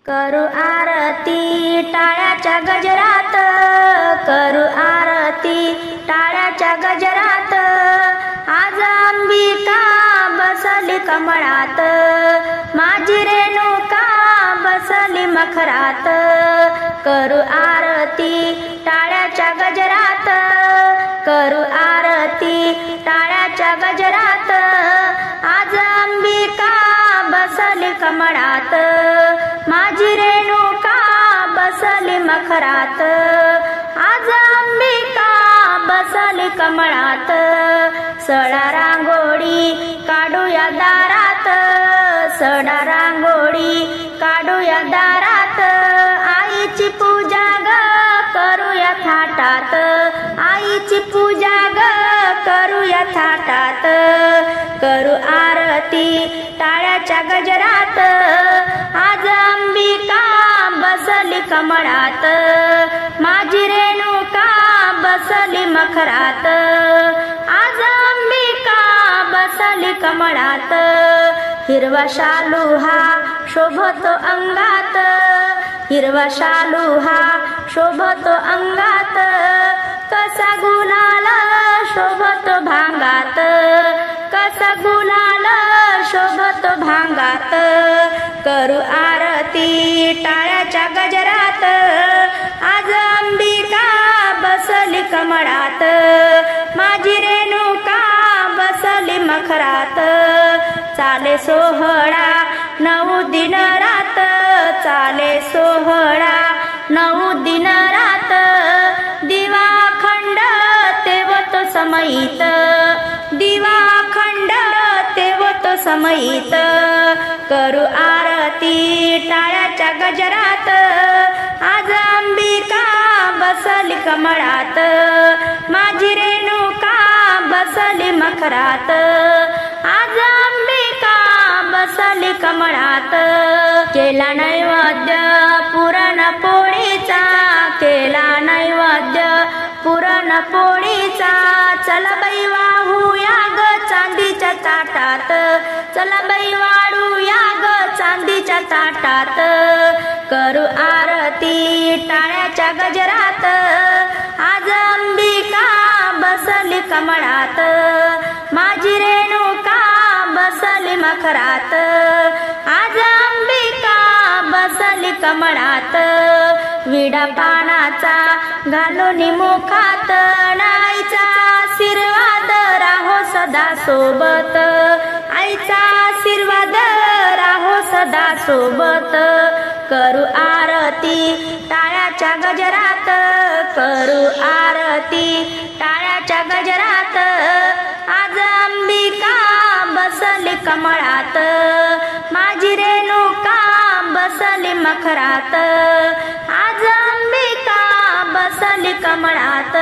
करू आरती टाळ्याच्या गजरात, करू आरती टाळ्याच्या गजरात, आज अंबिका बसली कमळात, माझी रेणुका बसली मखरात, करू आरती टाळ्याच्या गजरात, करू आरती टाळ्याच्या गजरात, आज अंबिका बसली कमळात, माझी रेणुका बसली मखरात, आज अंबिका बसली कमळात, सडा रांगोळी काढूया दारात, सडा रांगोळी काढूया दारात, आईची पूजा ग करूया थाटात, आईची पूजा ग करूया थाटात, करू आरती टाळ्याच्या गजरात, आज अंबिका बसली कमळात, माझी रेणुका बसली मखरात, आज अंबिका बसली कमळात, हिरवा शालू हा शोभतो अंगात, हिरवा शालू हा शोभतो अंगात, कसा गुलाल शोभतो भांगात, कसा गुलाल शोभतो भांगात, करू आरती टाळ्याच्या गजरात, आज अंबिका बसली कमळात, माझी रेणुका बसली मखरात, चाले सोहळा 9 दिन रात, चाले सोहळा 9 दिन रात, दिवा अखंड तेवतो समयित, दिवा अखंड तेवतो समयित, करू आरती टाळ्याच्या गजरात, आज अंबिका बसली कमळात, माझी रेणुका बसली मखरात, आज अंबिका बसली कमळात, केला नैवेद्य पुरण पोळीचा, केला नैवेद्य पुरण पोळीचा, चला बाई वाहूया ग चांदीच्या ताटात, चला बाई वाढूया ग चांदीच्या ताटात, करू आरती टाळ्याच्या गजरात, आज अंबिका बसली कमळात, माझी रेणुका बसली मखरात, आज अंबिका बसली कमळात, विडा पानाचा घालून मुखात, आईचा आशीर्वाद राहो सदा सोबत, आईचा आशीर्वाद राहो सदा सोबत, करू आरती टाळ्याच्या गजरात, करू आरती टाळ्याच्या गजरात, आज अंबिका बसली कमळात, माझी रेणुका बसली मखरात, आज अंबिका बसली कमळात.